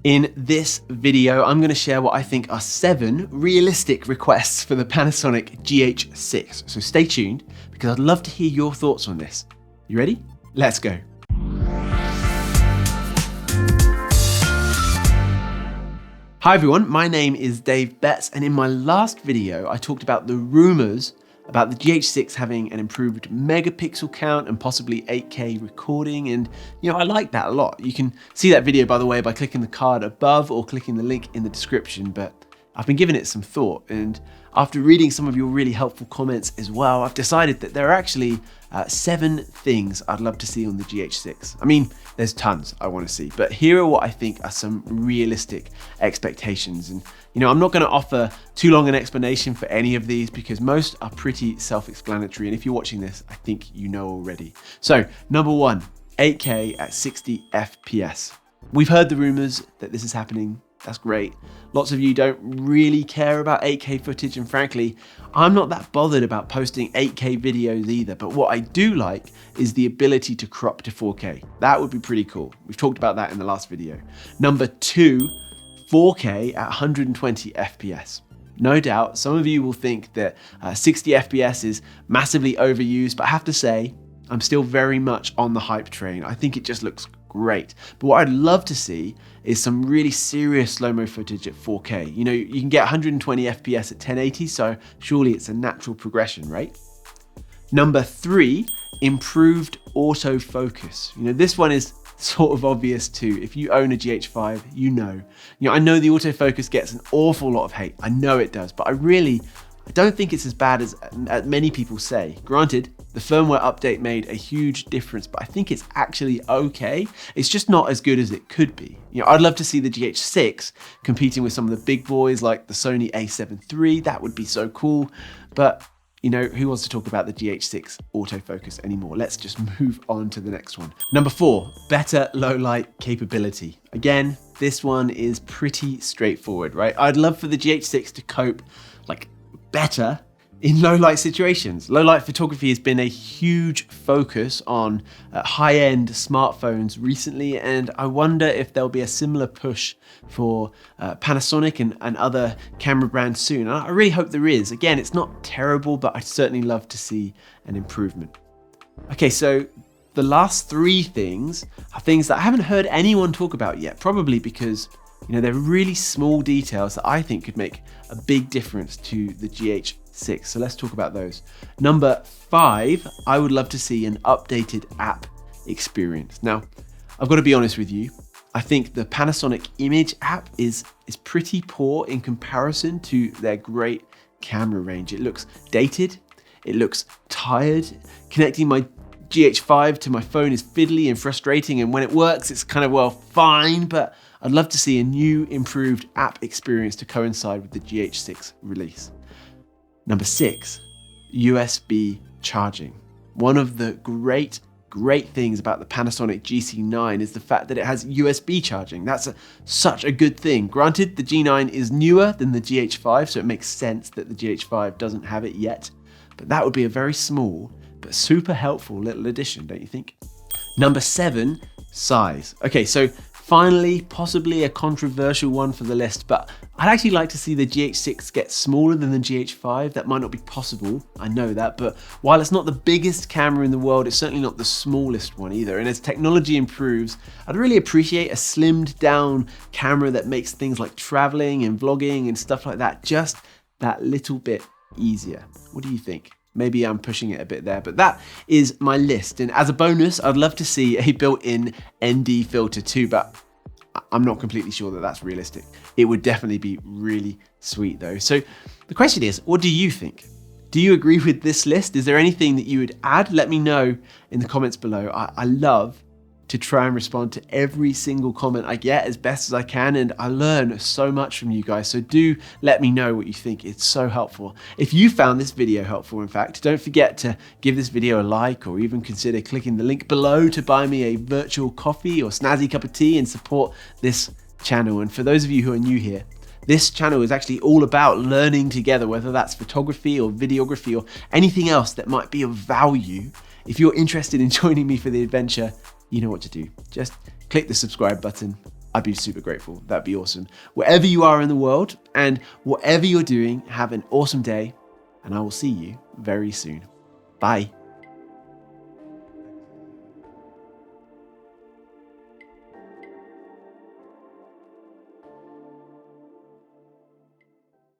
In this video, I'm going to share what I think are 7 realistic requests for the Panasonic GH6. So stay tuned because I'd love to hear your thoughts on this. You ready? Let's go. Hi everyone, my name is Dave Betts, and in my last video, I talked about the rumors about the GH6 having an improved megapixel count and possibly 8K recording, and I like that a lot. You can see that video, by the way, by clicking the card above or clicking the link in the description, but I've been giving it some thought, and after reading some of your really helpful comments as well, I've decided that there are actually 7 things I'd love to see on the GH6. I mean, there's tons I want to see, but here are what I think are some realistic expectations. And I'm not going to offer too long an explanation for any of these because most are pretty self-explanatory. And if you're watching this, I think you know already. So number 1, 8K at 60 FPS. We've heard the rumors that this is happening. That's great. Lots of you don't really care about 8K footage, and frankly, I'm not that bothered about posting 8K videos either, but what I do like is the ability to crop to 4K. That would be pretty cool. We've talked about that in the last video. Number 2, 4K at 120 FPS. No doubt, some of you will think that 60 FPS is massively overused, but I have to say, I'm still very much on the hype train. I think it just looks great. But what I'd love to see is some really serious slow-mo footage at 4K. You can get 120 FPS at 1080, so surely it's a natural progression, right? Number 3, improved autofocus. This one is sort of obvious too. If you own a GH5, I know the autofocus gets an awful lot of hate. I know it does, but I don't think it's as bad as many people say. Granted, the firmware update made a huge difference, but I think it's actually okay. It's just not as good as it could be. I'd love to see the GH6 competing with some of the big boys like the Sony a7 III. That would be so cool. But who wants to talk about the GH6 autofocus anymore? Let's just move on to the next one. Number 4, better low light capability. Again, this one is pretty straightforward, right? I'd love for the GH6 to cope better in low light situations. Low light photography has been a huge focus on high-end smartphones recently, and I wonder if there'll be a similar push for Panasonic and other camera brands soon. And I really hope there is. Again, it's not terrible, but I'd certainly love to see an improvement. Okay, so the last 3 things are things that I haven't heard anyone talk about yet, probably because they're really small details that I think could make a big difference to the GH6. So let's talk about those. Number 5, I would love to see an updated app experience. Now, I've got to be honest with you. I think the Panasonic Image app is pretty poor in comparison to their great camera range. It looks dated. It looks tired. Connecting my GH5 to my phone is fiddly and frustrating, and when it works, it's kind of, fine, but I'd love to see a new, improved app experience to coincide with the GH6 release. Number 6, USB charging. One of the great things about the Panasonic GC9 is the fact that it has USB charging. That's such a good thing. Granted, the G9 is newer than the GH5, so it makes sense that the GH5 doesn't have it yet, but that would be a very small but super helpful little addition, don't you think? Number 7, size. Okay, so finally, possibly a controversial one for the list, but I'd actually like to see the GH6 get smaller than the GH5. That might not be possible, I know that, but while it's not the biggest camera in the world, it's certainly not the smallest one either. And as technology improves, I'd really appreciate a slimmed down camera that makes things like traveling and vlogging and stuff like that just that little bit easier. What do you think? Maybe I'm pushing it a bit there, but that is my list. And as a bonus, I'd love to see a built-in ND filter too, but I'm not completely sure that that's realistic. It would definitely be really sweet though. So the question is, what do you think? Do you agree with this list? Is there anything that you would add? Let me know in the comments below. I love to try and respond to every single comment I get as best as I can, and I learn so much from you guys, so do let me know what you think. It's so helpful. If you found this video helpful, in fact, don't forget to give this video a like, or even consider clicking the link below to buy me a virtual coffee or snazzy cup of tea and support this channel. And for those of you who are new here, this channel is actually all about learning together, whether that's photography or videography or anything else that might be of value. If you're interested in joining me for the adventure, you know what to do. Just click the subscribe button. I'd be super grateful. That'd be awesome. Wherever you are in the world and whatever you're doing, have an awesome day, and I will see you very soon. Bye.